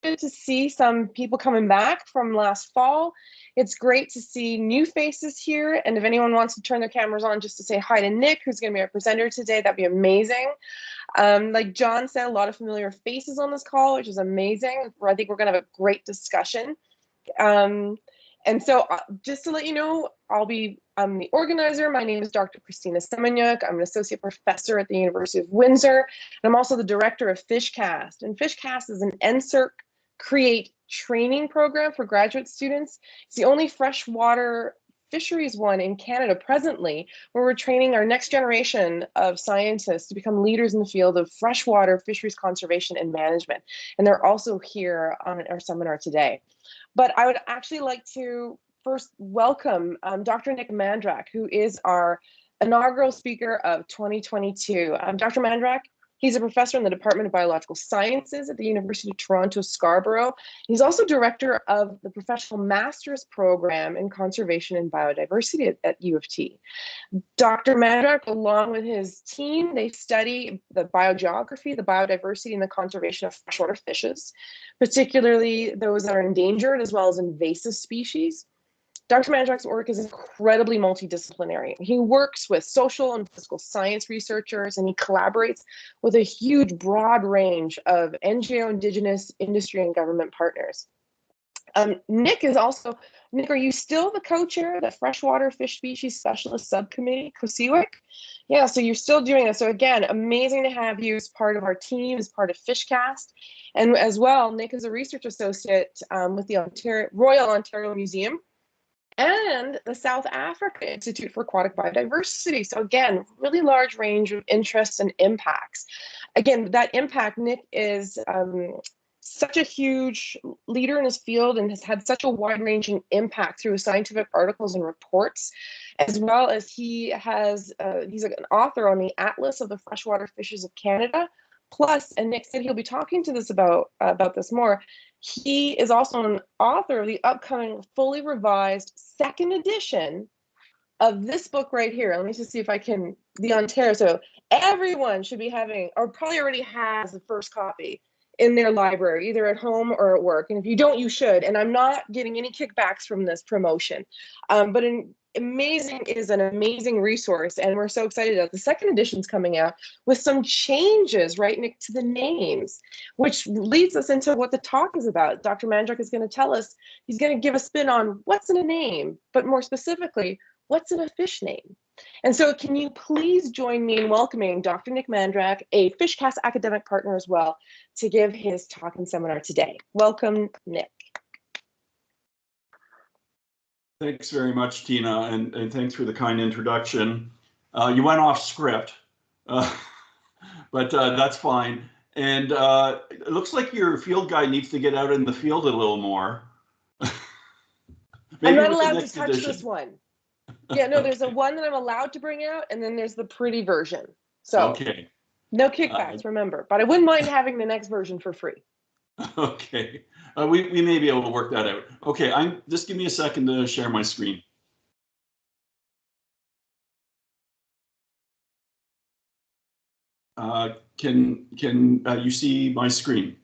good to see some people coming back from last fall. It's great to see new faces here. And if anyone wants to turn their cameras on just to say hi to Nick, who's going to be our presenter today, that'd be amazing. Like John said, a lot of familiar faces on this call, which is amazing. I think we're going to have a great discussion. And so just to let you know, I'm the organizer. My name is Dr. Christina Semeniuk. I'm an associate professor at the University of Windsor. And I'm also the director of FishCAST. And FishCAST is an NSERC Create training program for graduate students. It's the only freshwater fisheries one in Canada presently, where we're training our next generation of scientists to become leaders in the field of freshwater fisheries conservation and management. And they're also here on our seminar today. But I would actually like to first welcome Dr. Nick Mandrak, who is our inaugural speaker of 2022. Dr. Mandrak, he's a professor in the Department of Biological Sciences at the University of Toronto, Scarborough. He's also director of the Professional Master's Program in Conservation and Biodiversity at U of T. Dr. Mandrak, along with his team, they study the biogeography, the biodiversity, and the conservation of freshwater fishes, particularly those that are endangered as well as invasive species. Dr. Mandrak's work is incredibly multidisciplinary. He works with social and physical science researchers, and he collaborates with a huge, broad range of NGO, Indigenous, industry, and government partners. Nick, are you still the co-chair of the Freshwater Fish Species Specialist Subcommittee, COSEWIC? Yeah, so you're still doing it. So again, amazing to have you as part of our team, as part of FishCAST. And as well, Nick is a research associate with the Royal Ontario Museum and the South Africa Institute for Aquatic Biodiversity. So again, really large range of interests and impacts. Again, that impact, Nick is such a huge leader in his field and has had such a wide-ranging impact through scientific articles and reports, as well as he's an author on the Atlas of the Freshwater Fishes of Canada. Plus, and Nick said he'll be talking to this about this more, he is also an author of the upcoming fully revised second edition of this book right here. Let me just see if I can, the Ontario. So everyone should be having, or probably already has the first copy in their library, either at home or at work. And if you don't, you should. And I'm not getting any kickbacks from this promotion. But it is an amazing resource. And we're so excited that the second edition's coming out with some changes, right, Nick, to the names, which leads us into what the talk is about. Dr. Mandrak is going to tell us, he's going to give a spin on what's in a name, but more specifically, what's in a fish name? And so can you please join me in welcoming Dr. Nick Mandrak, a FishCAST academic partner as well, to give his talk and seminar today. Welcome, Nick. Thanks very much, Tina, and thanks for the kind introduction. You went off script, but that's fine. And it looks like your field guide needs to get out in the field a little more. I'm not allowed to touch this one. Yeah, no, there's a one that I'm allowed to bring out, and then there's the pretty version. So okay. No kickbacks, remember, but I wouldn't mind having the next version for free. Okay, we may be able to work that out. Okay, just give me a second to share my screen. Can you see my screen?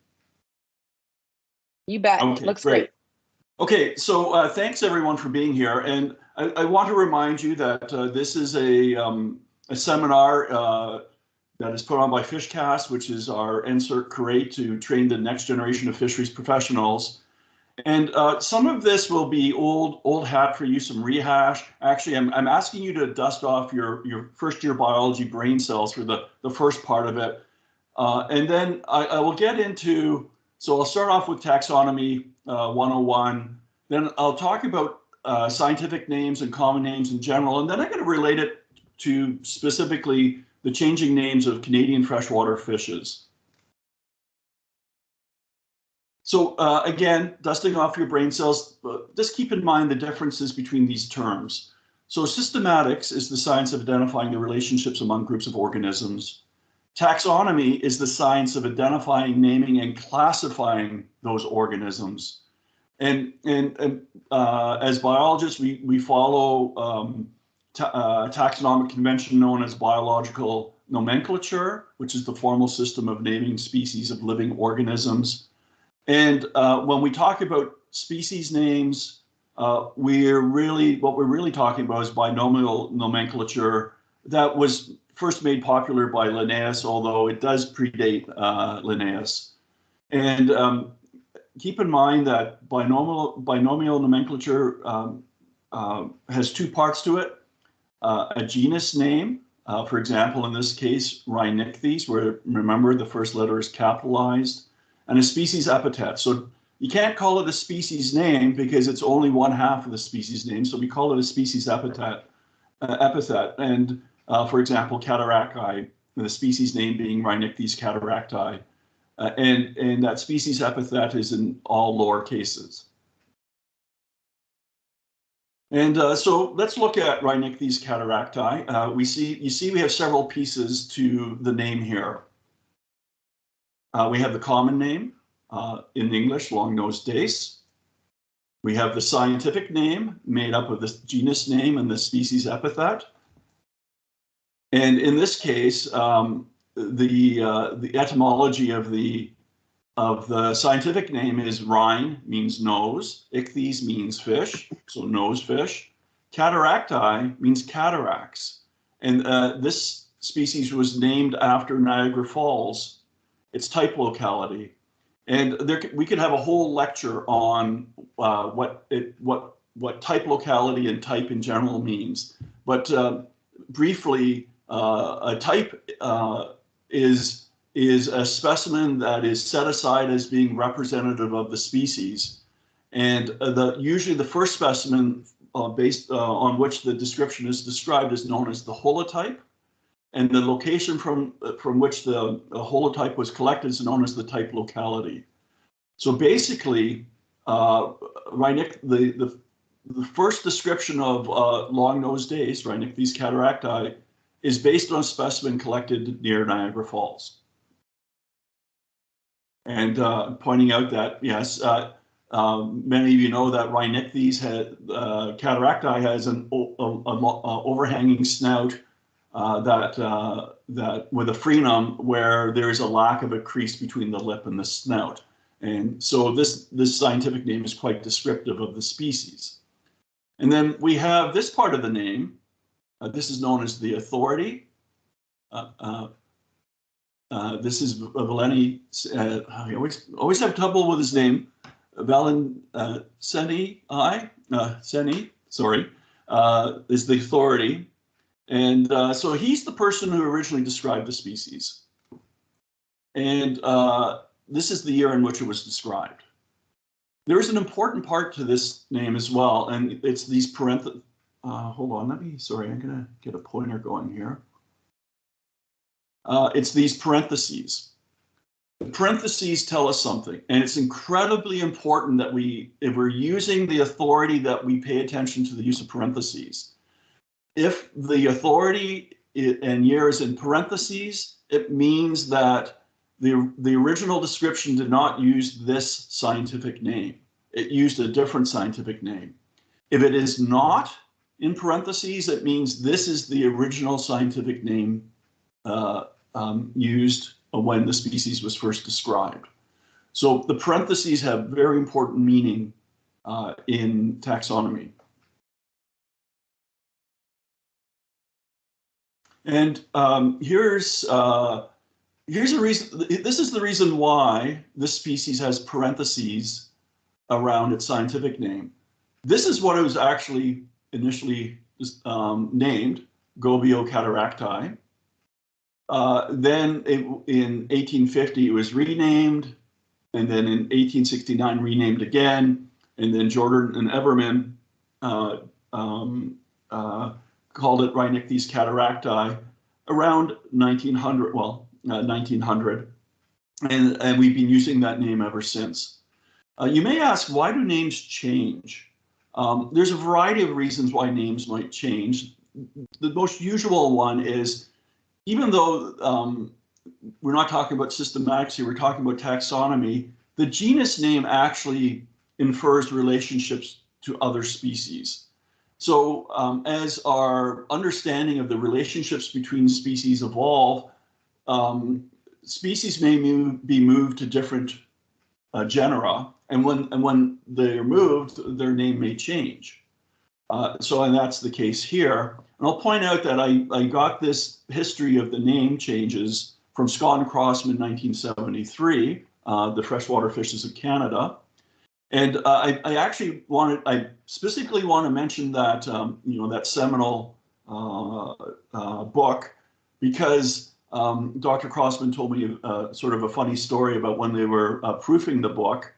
You bet. Okay, looks great. Okay, so thanks everyone for being here, and I want to remind you that this is a seminar that is put on by FishCAST, which is our NSERC Create to train the next generation of fisheries professionals. And some of this will be old hat for you, some rehash. Actually, I'm asking you to dust off your first year biology brain cells for the first part of it. And then I will get into, so I'll start off with taxonomy 101. Then I'll talk about scientific names and common names in general. And then I'm going to relate it to specifically the changing names of Canadian freshwater fishes. So again, dusting off your brain cells, just keep in mind the differences between these terms. So systematics is the science of identifying the relationships among groups of organisms. Taxonomy is the science of identifying, naming, and classifying those organisms. And as biologists, we follow taxonomic convention known as biological nomenclature, which is the formal system of naming species of living organisms. And when we talk about species names, what we're really talking about is binomial nomenclature that was first made popular by Linnaeus, although it does predate Linnaeus. And keep in mind that binomial nomenclature has two parts to it. A genus name, for example, in this case, Rhinichthyes, where remember the first letter is capitalized, and a species epithet. So you can't call it a species name because it's only one half of the species name. So we call it a species epithet. And for example, cataracti, the species name being Rhinichthyes cataracti. And that species epithet is in all lower cases. And so let's look at Rhinichthyes cataracti. You see we have several pieces to the name here. We have the common name, in English, long-nosed dace. We have the scientific name made up of the genus name and the species epithet. And in this case, the etymology of the scientific name is Rhine, means nose. Ichthyes means fish, so nose fish. Cataracti means cataracts. And this species was named after Niagara Falls, its type locality. And we could have a whole lecture on what type locality and type in general means. But briefly, a type is a specimen that is set aside as being representative of the species. And usually the first specimen based on which the description is described is known as the holotype. And the location from which the holotype was collected is known as the type locality. So basically, the first description of long-nosed dace, Rhinichthyes cataracti, is based on a specimen collected near Niagara Falls. And pointing out that, yes, many of you know that Rhinichthyes cataracti has an overhanging snout that with a frenum where there is a lack of a crease between the lip and the snout. And so this scientific name is quite descriptive of the species. And then we have this part of the name. This is known as the authority. This is Valeni. I always have trouble with his name. Seni, is the authority. And so he's the person who originally described the species. And this is the year in which it was described. There is an important part to this name as well, and it's these parentheses. Hold on, I'm gonna get a pointer going here. It's these parentheses. The parentheses tell us something, and it's incredibly important that if we're using the authority, that we pay attention to the use of parentheses. If the authority and year is in parentheses, it means that the original description did not use this scientific name. It used a different scientific name. If it is not in parentheses, it means this is the original scientific name used when the species was first described. So the parentheses have very important meaning in taxonomy. And here's a reason. This is the reason why this species has parentheses around its scientific name. This is what it was actually initially named, Gobio cataracti. Then in 1850 it was renamed, and then in 1869 renamed again, and then Jordan and Everman called it Rhinichthyes cataracti around 1900. Well, 1900, and we've been using that name ever since. You may ask, why do names change? There's a variety of reasons why names might change. The most usual one is, even though we're not talking about systematics here, we're talking about taxonomy, the genus name actually infers relationships to other species. So as our understanding of the relationships between species evolve, species may be moved to different genera, and when they're moved, their name may change. And that's the case here. And I'll point out that I got this history of the name changes from Scott and Crossman, 1973, the Freshwater Fishes of Canada. And I specifically want to mention that, that seminal book, because Dr. Crossman told me sort of a funny story about when they were proofing the book.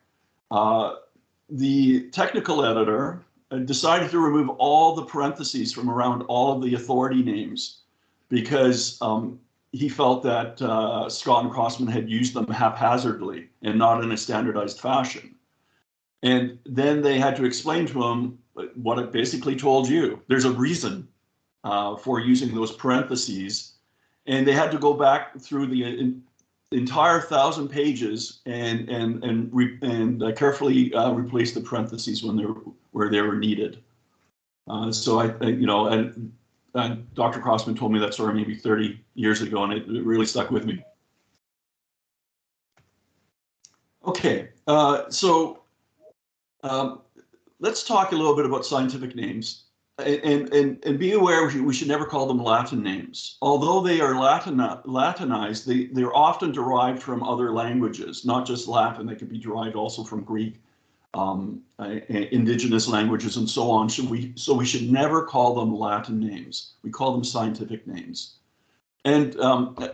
The technical editor decided to remove all the parentheses from around all of the authority names because he felt that Scott and Crossman had used them haphazardly and not in a standardized fashion. And then they had to explain to him what it basically told you. There's a reason for using those parentheses. And they had to go back through the entire 1,000 pages and carefully replace the parentheses where they were needed. And Dr. Crossman told me that story maybe 30 years ago, and it really stuck with me. Okay, let's talk a little bit about scientific names, and be aware we should never call them Latin names. Although they are Latinized, they're often derived from other languages, not just Latin. They could be derived also from Greek, indigenous languages, and so on. So we should never call them Latin names. We call them scientific names. And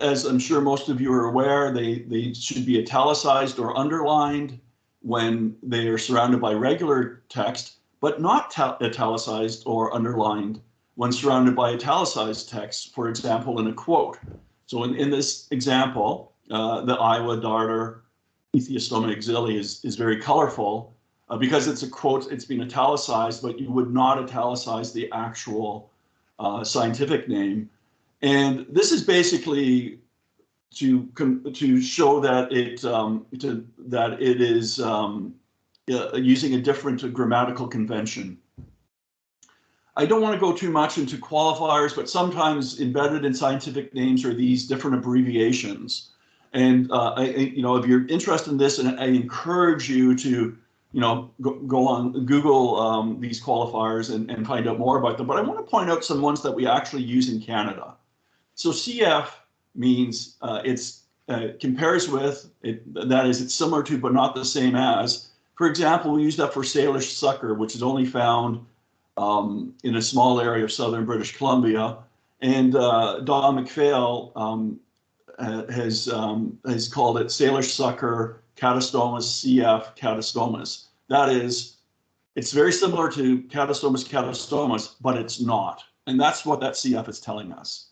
as I'm sure most of you are aware, they should be italicized or underlined when they are surrounded by regular text, but not italicized or underlined when surrounded by italicized text, for example, in a quote. So in this example, the Iowa darter Ethiostoma exili is very colorful because it's a quote, it's been italicized, but you would not italicize the actual scientific name. And this is basically to show that it is using a different grammatical convention. I don't want to go too much into qualifiers, but sometimes embedded in scientific names are these different abbreviations. And if you're interested in this, and I encourage you to go on Google these qualifiers and find out more about them. But I want to point out some ones that we actually use in Canada. So CF means compares with, that is, it's similar to but not the same as. For example, we use that for Salish sucker, which is only found in a small area of southern British Columbia. And Don McPhail has called it Salish sucker catastomus CF catastomus. That is, it's very similar to catastomus catastomus, but it's not. And that's what that CF is telling us.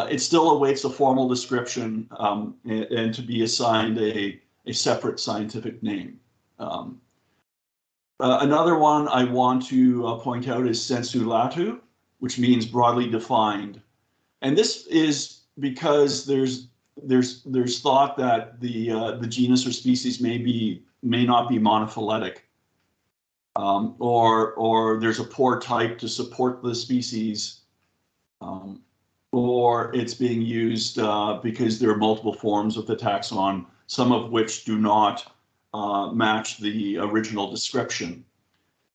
It still awaits a formal description and to be assigned a separate scientific name. Another one I want to point out is sensu lato, which means broadly defined. And this is because there's thought that the genus or species may not be monophyletic, or there's a poor type to support the species, or it's being used because there are multiple forms of the taxon, some of which do not match the original description.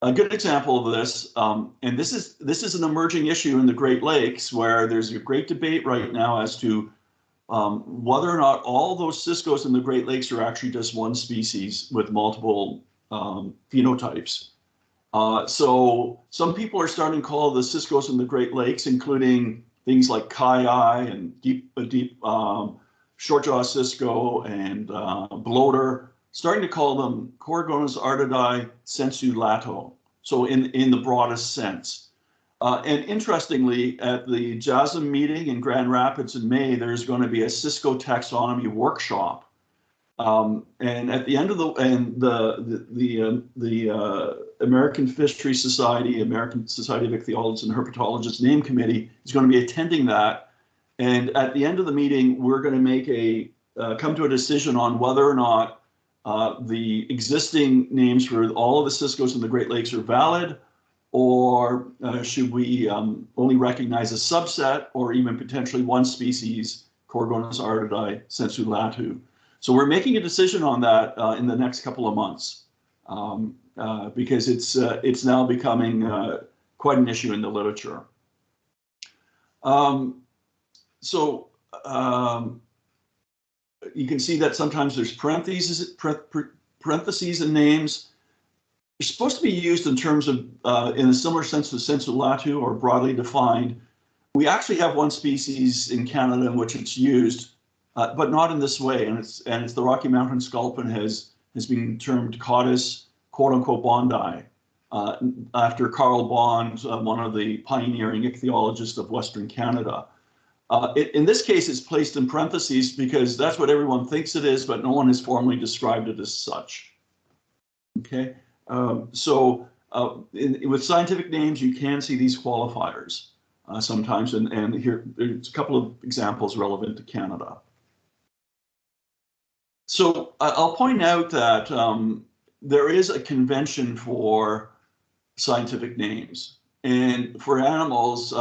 A good example of this, and this is an emerging issue in the Great Lakes, where there's a great debate right now as to whether or not all those ciscos in the Great Lakes are actually just one species with multiple phenotypes. So some people are starting to call the ciscos in the Great Lakes, including things like kai and deep short-jaw cisco and bloater, starting to call them Coregonus artidae sensu lato, so in the broadest sense. And interestingly, at the JASM meeting in Grand Rapids in May, there's going to be a Cisco taxonomy workshop. And at the end of the American Fisheries Society, American Society of Ichthyologists and Herpetologists Name Committee is going to be attending that. And at the end of the meeting, we're going to make come to a decision on whether or not the existing names for all of the ciscos in the Great Lakes are valid, or should we only recognize a subset or even potentially one species, Coregonus artidae sensu lato. So we're making a decision on that in the next couple of months because it's now becoming quite an issue in the literature. So you can see that sometimes there's parentheses in names. They're supposed to be used in terms of, in a similar sense to sensu lato, or broadly defined. We actually have one species in Canada in which it's used, but not in this way. And it's the Rocky Mountain sculpin has been termed Codus, quote unquote, bondi, after Carl Bond, one of the pioneering ichthyologists of Western Canada. In this case, it's placed in parentheses because that's what everyone thinks it is, but no one has formally described it as such. Okay, with scientific names, you can see these qualifiers sometimes, and here there's a couple of examples relevant to Canada. So I'll point out that there is a convention for scientific names, and for animals,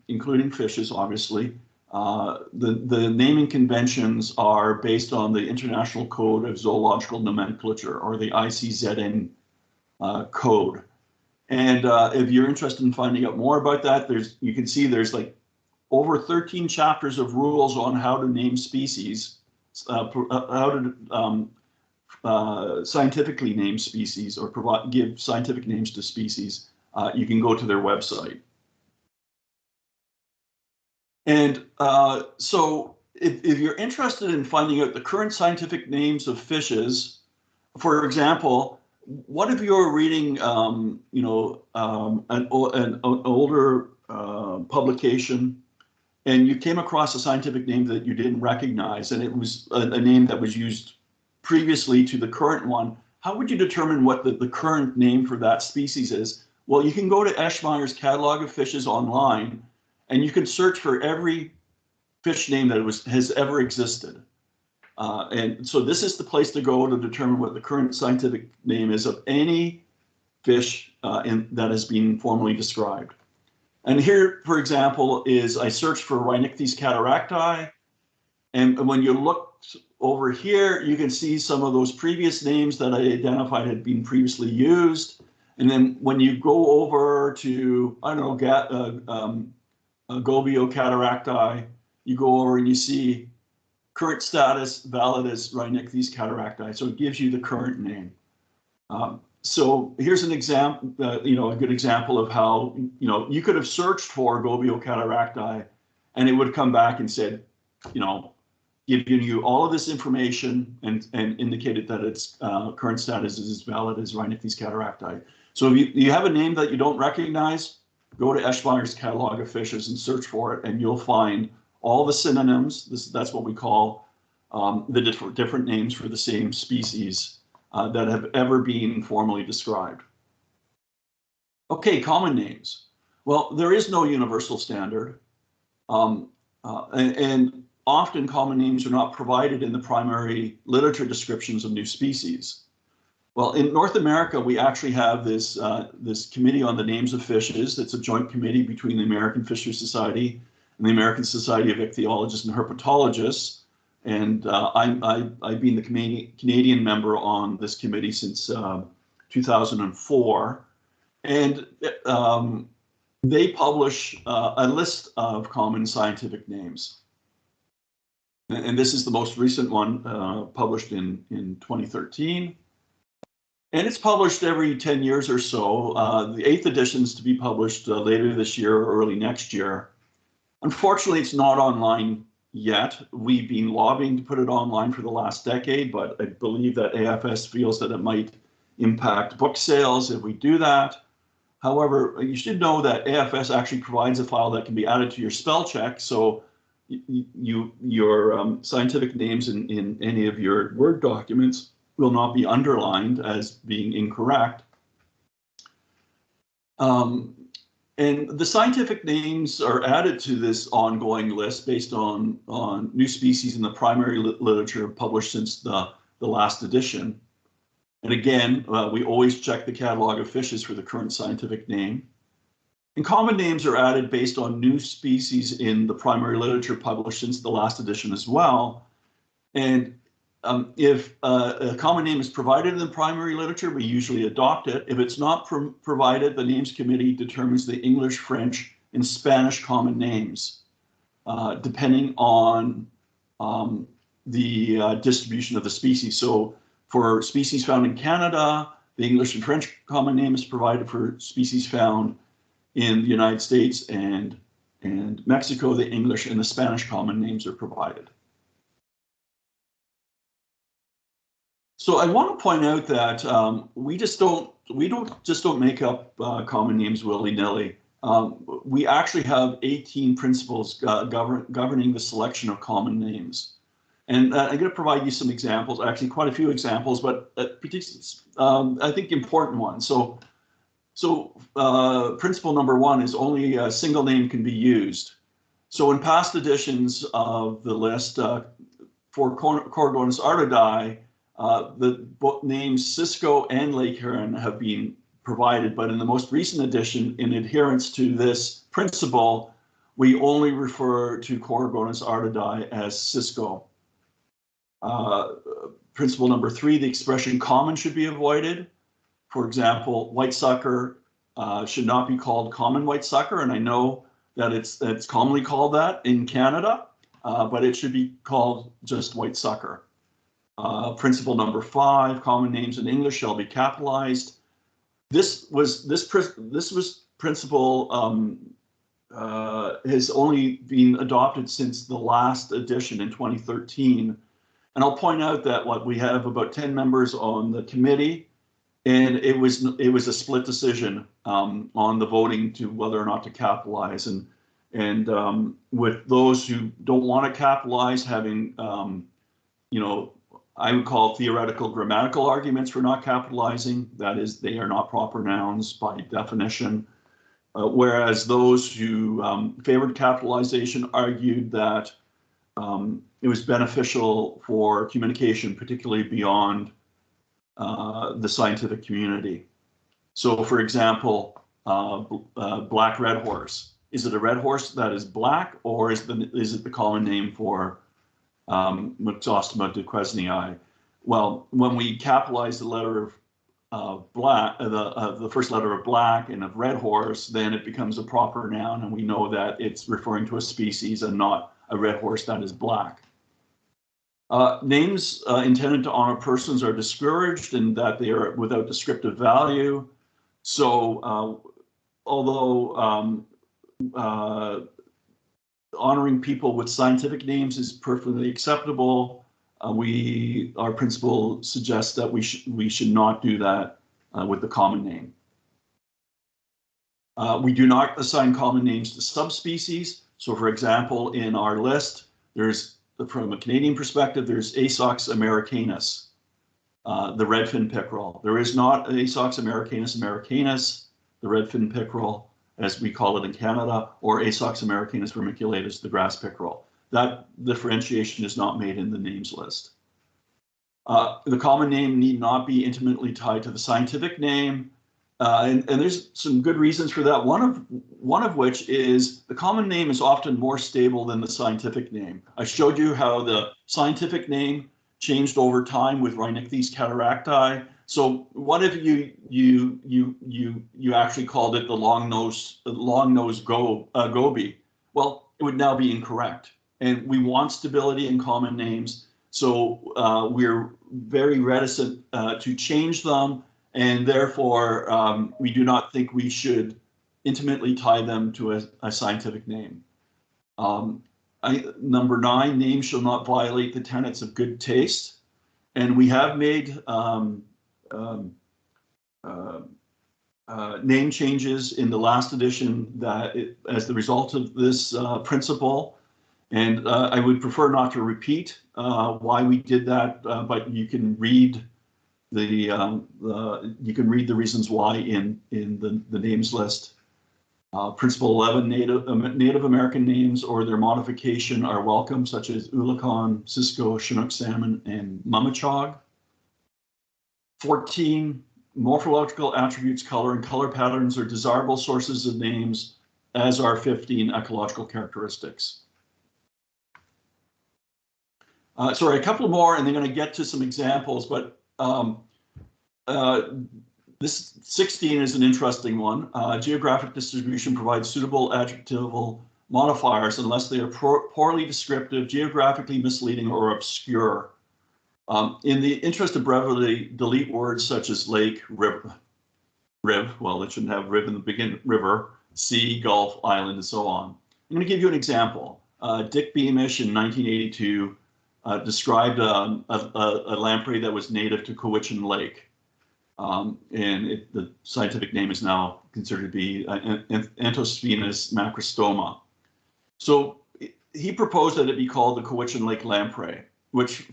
including fishes, obviously. The naming conventions are based on the International Code of Zoological Nomenclature, or the ICZN code. And if you're interested in finding out more about that, you can see there's like over 13 chapters of rules on how to name species, how to scientifically name species, or give scientific names to species. You can go to their website. And so if you're interested in finding out the current scientific names of fishes, for example, what if you're reading, an older publication and you came across a scientific name that you didn't recognize, and it was a name that was used previously to the current one? How would you determine what the current name for that species is? Well, you can go to Eschmeyer's Catalog of Fishes online, and you can search for every fish name that has ever existed. And so this is the place to go to determine what the current scientific name is of any fish that has been formally described. And here, for example, I searched for Rhinichthys cataracti. And when you look over here, you can see some of those previous names that I identified had been previously used. And then when you go over to, I don't know, Gobio cataracti, you go over and you see current status valid as Rhinichthys cataracti. So it gives you the current name. So here's an example, a good example of how, you could have searched for Gobio cataracti and it would come back and said, giving you all of this information and indicated that its current status is as valid as Rhinichthys cataracti. So if you have a name that you don't recognize, go to Eschmeyer's Catalog of Fishes and search for it, and you'll find all the synonyms. That's what we call the different names for the same species that have ever been formally described. Okay, common names. Well, there is no universal standard, and often common names are not provided in the primary literature descriptions of new species. Well, in North America, we actually have this Committee on the Names of Fishes. That's a joint committee between the American Fisheries Society and the American Society of Ichthyologists and Herpetologists. And I've been the Canadian member on this committee since 2004. And they publish a list of common scientific names. And this is the most recent one, published in 2013. And it's published every 10 years or so. The 8th edition is to be published later this year or early next year. Unfortunately, it's not online yet. We've been lobbying to put it online for the last decade, but I believe that AFS feels that it might impact book sales if we do that. However, you should know that AFS actually provides a file that can be added to your spell check, so your scientific names in any of your Word documents will not be underlined as being incorrect. And the scientific names are added to this ongoing list based on new species in the primary literature published since the last edition. And again, we always check the Catalog of Fishes for the current scientific name. And common names are added based on new species in the primary literature published since the last edition as well. And if a common name is provided in the primary literature, we usually adopt it. If it's not provided, the names committee determines the English, French, and Spanish common names, depending on the distribution of the species. So for species found in Canada, the English and French common name is provided. For species found in the United States and Mexico, the English and the Spanish common names are provided. So I want to point out that we don't just make up common names willy-nilly. We actually have 18 principles governing the selection of common names. And I'm going to provide you some examples, actually quite a few examples, but I think important ones. So principle number 1 is only a single name can be used. So in past editions of the list, for Coregonus artodi, the names Cisco and Lake Huron have been provided, but in the most recent edition, in adherence to this principle, we only refer to Coregonus artodi as Cisco. Principle number 3, the expression common should be avoided. For example, white sucker should not be called common white sucker, and I know that it's commonly called that in Canada, but it should be called just white sucker. Principle number 5, common names in English shall be capitalized. This principle has only been adopted since the last edition in 2013. And I'll point out that we have about 10 members on the committee, and it was a split decision on the voting to whether or not to capitalize. And with those who don't want to capitalize, having I would call theoretical grammatical arguments for not capitalizing. That is, they are not proper nouns by definition. Whereas those who favored capitalization argued that it was beneficial for communication, particularly beyond the scientific community. So, for example, black red horse. Is it a red horse that is black, or is it the common name for Myxostoma duquesnei? Well, when we capitalize the letter of black, the first letter of black and of red horse, then it becomes a proper noun, and we know that it's referring to a species and not a red horse that is black. Names intended to honor persons are discouraged in that they are without descriptive value. So, although honoring people with scientific names is perfectly acceptable, our principle suggests that we should not do that with the common name. We do not assign common names to subspecies. So, for example, in our list, from a Canadian perspective, there's Asox americanus, the redfin pickerel. There is not Asox americanus, the redfin pickerel, as we call it in Canada, or Asox americanus vermiculatus, the grass pickerel. That differentiation is not made in the names list. The common name need not be intimately tied to the scientific name, and there's some good reasons for that. One of which is the common name is often more stable than the scientific name. I showed you how the scientific name changed over time with Rhinichthyes cataracti. So what if you actually called it the long-nosed goby? Well, it would now be incorrect. And we want stability in common names, so we're very reticent to change them, and therefore we do not think we should intimately tie them to a scientific name. Number 9, names shall not violate the tenets of good taste, and we have made name changes in the last edition as the result of this principle. And I would prefer not to repeat why we did that, but you can read the reasons why in the names list. Principle 11: Native American names or their modification are welcome, such as Oolacon, Cisco, Chinook salmon, and Mummichog. 14: Morphological attributes, color, and color patterns are desirable sources of names, as are 15 ecological characteristics. Sorry, a couple more, and they're going to get to some examples, but this 16 is an interesting one. Geographic distribution provides suitable adjectival modifiers unless they are poorly descriptive, geographically misleading, or obscure. In the interest of brevity, delete words such as lake, river, well, it shouldn't have riv in the beginning, river, sea, gulf, island, and so on. I'm going to give you an example. Dick Beamish in 1982 described a lamprey that was native to Cowichan Lake. The scientific name is now considered to be Anthosphenus macrostoma. So he proposed that it be called the Cowichan Lake lamprey, which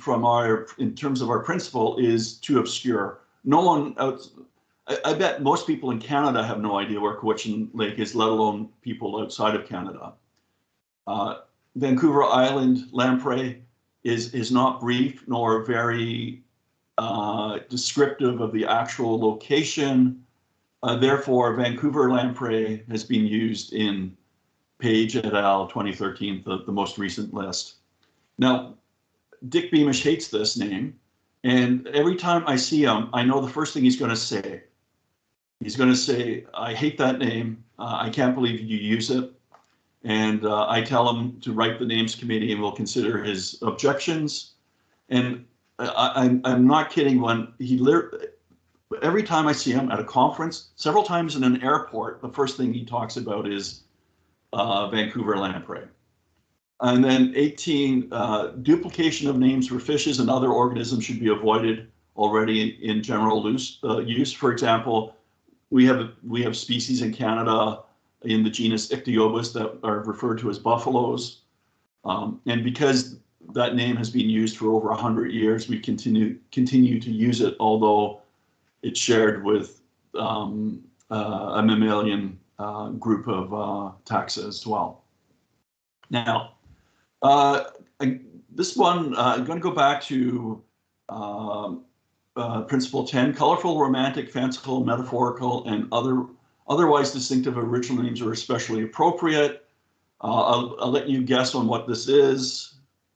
in terms of our principle is too obscure. No one I bet most people in Canada have no idea where Cowichan Lake is, let alone people outside of Canada. Vancouver Island lamprey is not brief nor very descriptive of the actual location. Therefore, Vancouver lamprey has been used in Page et al. 2013, the most recent list. Now, Dick Beamish hates this name, and every time I see him, I know the first thing he's going to say. He's going to say, I hate that name. I can't believe you use it. And I tell him to write the names committee and we'll consider his objections. And I'm not kidding when every time I see him at a conference, several times in an airport, the first thing he talks about is Vancouver lamprey. And then 18, duplication of names for fishes and other organisms should be avoided already in general use. For example, we have species in Canada in the genus Ichthyobus that are referred to as buffaloes. And because that name has been used for over 100 years, we continue to use it, although it's shared with a mammalian group of taxa as well. Now, this one, I'm going to go back to Principle 10, colorful, romantic, fanciful, metaphorical, and otherwise distinctive original names are especially appropriate. I'll let you guess on what this is.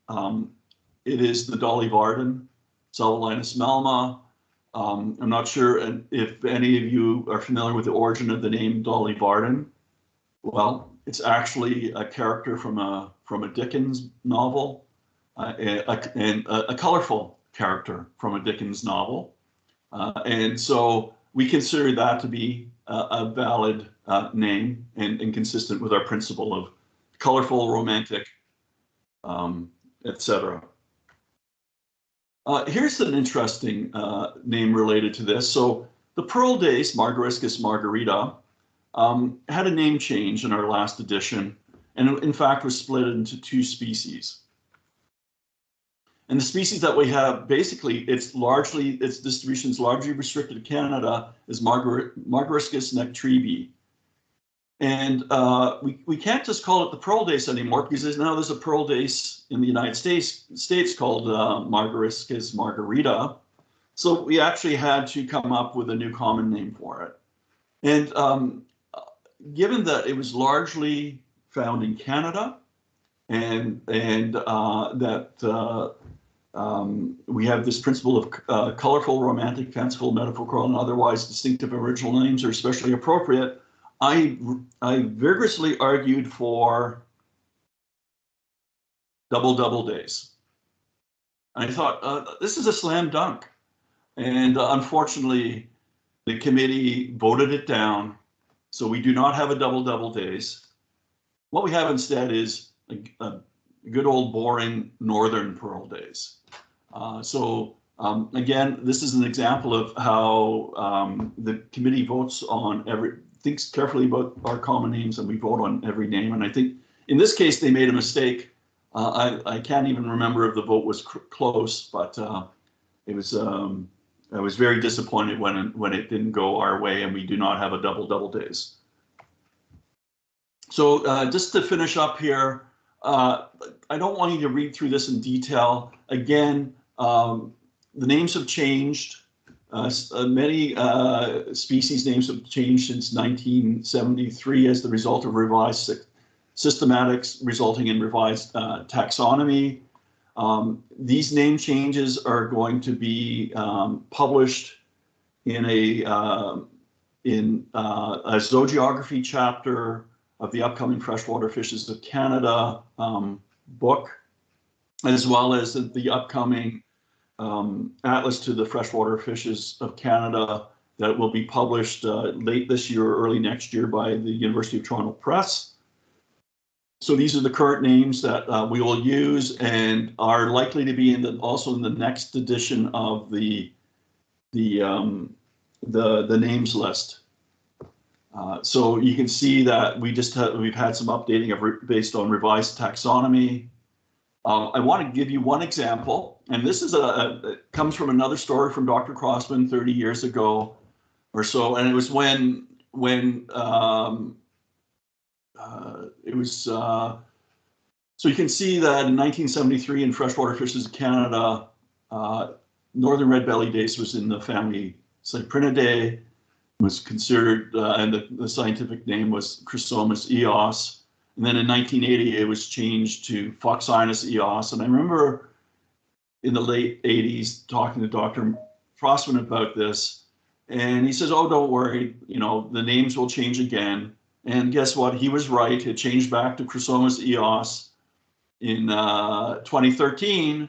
It is the Dolly Varden, Salvelinus melma. I'm not sure if any of you are familiar with the origin of the name Dolly Varden. Well, it's actually a character from a Dickens novel, and a colorful character from a Dickens novel. And so we consider that to be a valid name and consistent with our principle of colorful, romantic, etc. Here's an interesting name related to this. So the pearl dace, Margariscus margarita, had a name change in our last edition, and in fact was split into two species. And the species that we have, basically, its distribution is largely restricted to Canada, is Margariscus nectribi. And we can't just call it the pearl dace anymore, because there's a pearl dace in the United States called Margariscus margarita. So we actually had to come up with a new common name for it. And given that it was largely found in Canada, and that we have this principle of colorful, romantic, fanciful, metaphorical, and otherwise distinctive original names are especially appropriate, I vigorously argued for double days. I thought, this is a slam dunk. And unfortunately, the committee voted it down. So we do not have a double days. What we have instead is a good old boring northern pearl days. Again, this is an example of how the committee votes on thinks carefully about our common names, and we vote on every name. And I think in this case, they made a mistake. I can't even remember if the vote was close, but it was. I was very disappointed when it didn't go our way, and we do not have a double days. So just to finish up here, I don't want you to read through this in detail. Again, the names have changed. Many species names have changed since 1973 as the result of revised systematics resulting in revised taxonomy. These name changes are going to be published in a zoogeography chapter of the upcoming Freshwater Fishes of Canada book, as well as the upcoming Atlas to the Freshwater Fishes of Canada that will be published late this year or early next year by the University of Toronto Press. So these are the current names that we will use and are likely to be also in the next edition of the names list. So you can see that we've had some updating based on revised taxonomy. I want to give you one example, and this is it comes from another story from Dr. Crossman 30 years ago or so, and it was when it was so you can see that in 1973 in Freshwater Fishes of Canada, northern red-bellied dace was in the family Cyprinidae, was considered, and the scientific name was Chrysomus eos. And then in 1980, it was changed to Foxinus eos. And I remember in the late 80s talking to Dr. Crossman about this, and he says, "Oh, don't worry, the names will change again." And guess what? He was right. It changed back to Chrysomus eos in 2013.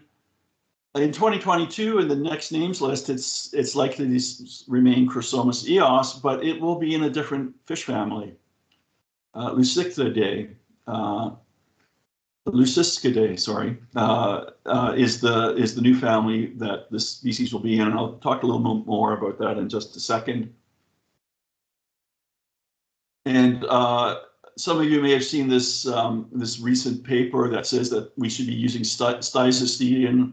In 2022, in the next names list, it's likely to remain Chrysomus eos, but it will be in a different fish family. Leuciscidae, sorry, is the new family that this species will be in, and I'll talk a little more about that in just a second. And some of you may have seen this this recent paper that says that we should be using Styzosteion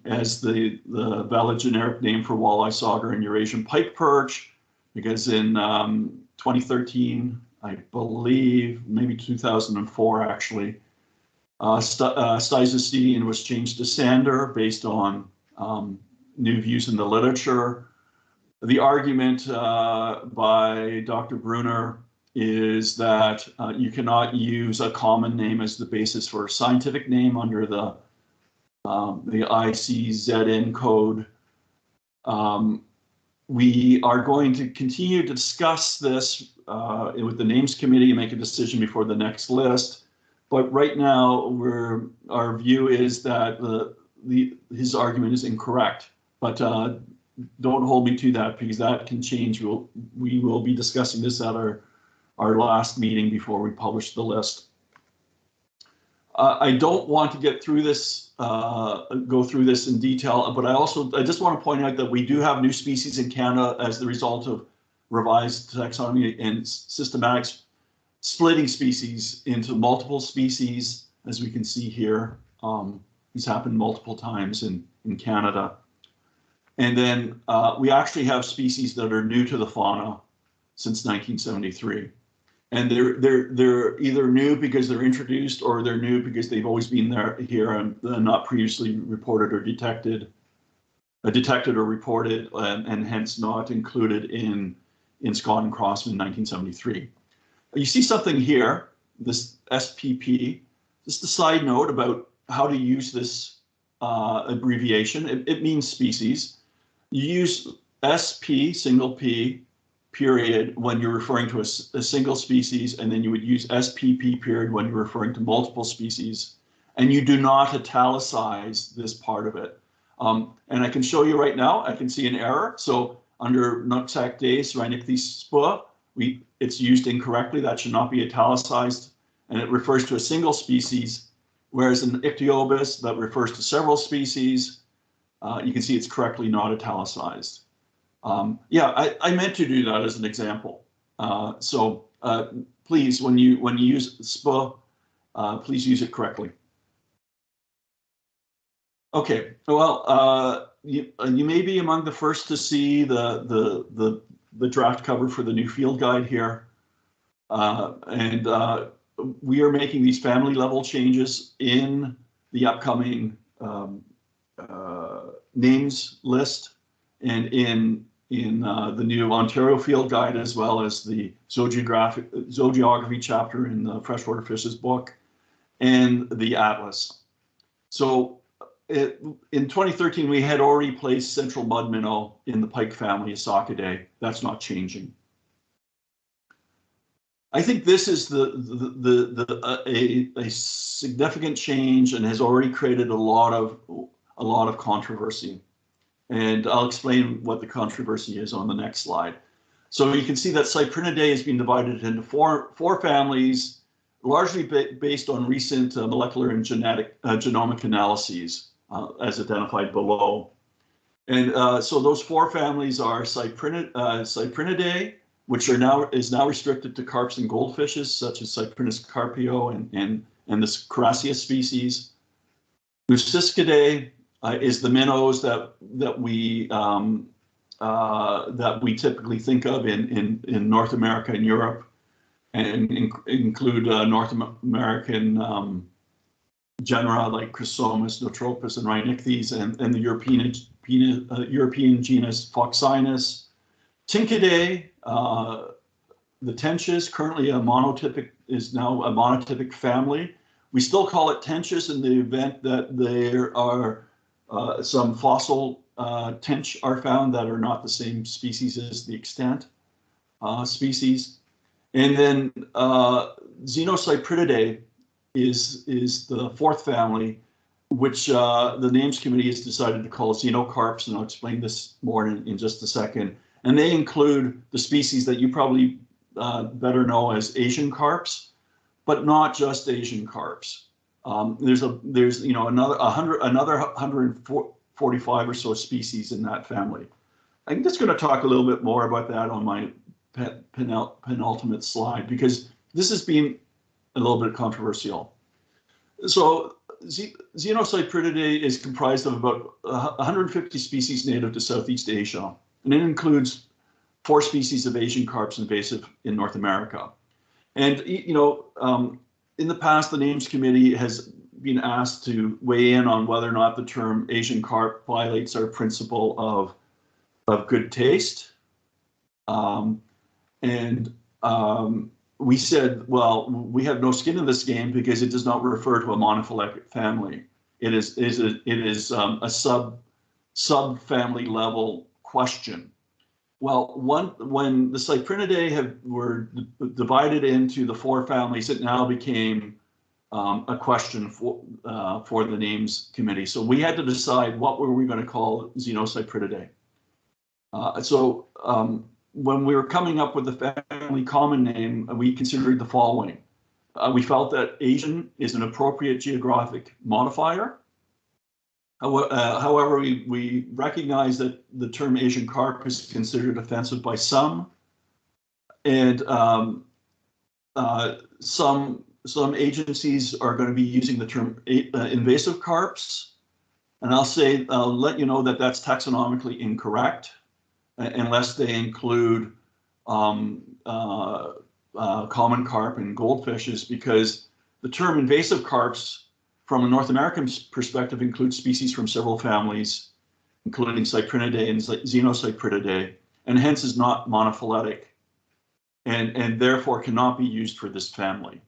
as the valid generic name for walleye, sauger, and Eurasian pike perch, because in 2013, I believe, maybe 2004 actually, Styzosteion was changed to sander based on new views in the literature. The argument by Dr. Brunner is that you cannot use a common name as the basis for a scientific name under the ICZN code. We are going to continue to discuss this with the names committee and make a decision before the next list. But right now, our view is that his argument is incorrect. But don't hold me to that, because that can change. We will be discussing this at our last meeting before we publish the list. I don't want to get through this, go through this in detail, but I just want to point out that we do have new species in Canada as the result of revised taxonomy and systematics, splitting species into multiple species, as we can see here. This happened multiple times in Canada. And then we actually have species that are new to the fauna since 1973. And they're either new because they're introduced, or they're new because they've always been here and not previously reported or detected or reported, and hence not included in Scott and Crossman 1973. You see something here, this SPP. Just a side note about how to use this abbreviation. It means species. You use SP, single P, period, when you're referring to a single species, and then you would use SPP, period, when you're referring to multiple species. And you do not italicize this part of it. And I can show you right now, I can see an error. So under Noxac dace, Rhinichthyes spua, it's used incorrectly. That should not be italicized. And it refers to a single species, whereas in Ichthyobus, that refers to several species. You can see it's correctly not italicized. Yeah, I meant to do that as an example. So please, when you use SPA, please use it correctly. Okay, well, you may be among the first to see the draft cover for the new field guide here. And we are making these family level changes in the upcoming names list and in the new Ontario field guide, as well as the zoogeography chapter in the Freshwater Fishes book and the Atlas. So in 2013, we had already placed central mud minnow in the pike family Asocidae. That's not changing. I think this is a significant change and has already created a lot of controversy. And I'll explain what the controversy is on the next slide. So you can see that Cyprinidae has been divided into four families, largely based on recent molecular and genomic analyses, as identified below. And so those four families are Cyprinidae, which is now restricted to carps and goldfishes, such as Cyprinus carpio and this Carassius species. Leuciscidae is the minnows that we typically think of in North America and Europe, and include North American genera like Chrysomus, Notropus, and Rhinichthyes, and the European genus Foxinus. Tinkidae, the tenches, currently is now a monotypic family. We still call it tenches in the event that there are some fossil tench are found that are not the same species as the extant species. And then Xenocyprididae is the fourth family, which the names committee has decided to call xenocarps, and I'll explain this more in just a second. And they include the species that you probably better know as Asian carps, but not just Asian carps. There's another 145 or so species in that family. I'm just going to talk a little bit more about that on my penultimate slide, because this has been a little bit controversial. So Xenocyprididae is comprised of about 150 species native to Southeast Asia, and it includes 4 species of Asian carps invasive in North America. And in the past, the Names Committee has been asked to weigh in on whether or not the term Asian carp violates our principle of good taste. We said, well, we have no skin in this game because it does not refer to a monophyletic family. It is a sub-family level question. Well, when the Cyprinidae were divided into the 4 families, it now became a question for the Names Committee. So we had to decide what were we going to call Xenocyprididae. When we were coming up with the family common name, we considered the following. We felt that Asian is an appropriate geographic modifier. However, we recognize that the term Asian carp is considered offensive by some, and some agencies are going to be using the term invasive carps, and I'll let you know that that's taxonomically incorrect, unless they include common carp and goldfishes, because the term invasive carps from a North American perspective includes species from several families, including Cyprinidae and Xenocyprididae, and hence is not monophyletic, and therefore cannot be used for this family.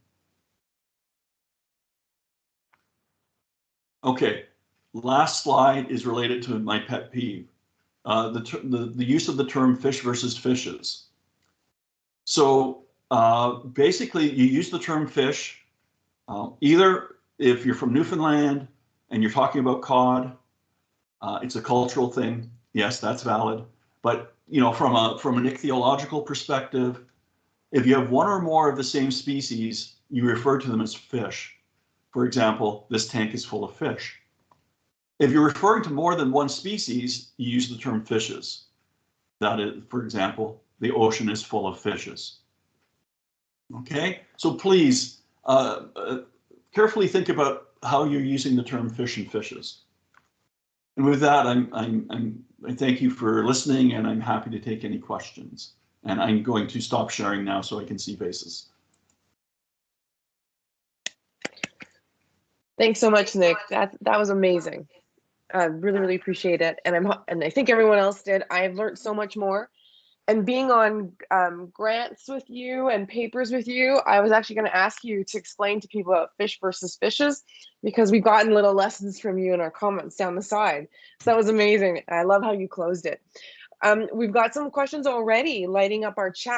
Okay, last slide is related to my pet peeve. The use of the term fish versus fishes. So basically, you use the term fish either if you're from Newfoundland and you're talking about cod. It's a cultural thing. Yes, that's valid. But from an ichthyological perspective, if you have one or more of the same species, you refer to them as fish. For example, this tank is full of fish. If you're referring to more than one species, you use the term fishes. That is, for example, the ocean is full of fishes. Okay, so please carefully think about how you're using the term fish and fishes. And with that, I thank you for listening, and I'm happy to take any questions. And I'm going to stop sharing now so I can see faces. Thanks so much, Nick. That was amazing. I really appreciate it, and I think everyone else did. I've learned so much more. And being on grants with you and papers with you, I was actually going to ask you to explain to people about fish versus fishes, because we've gotten little lessons from you in our comments down the side. So that was amazing. I love how you closed it. We've got some questions already lighting up our chat.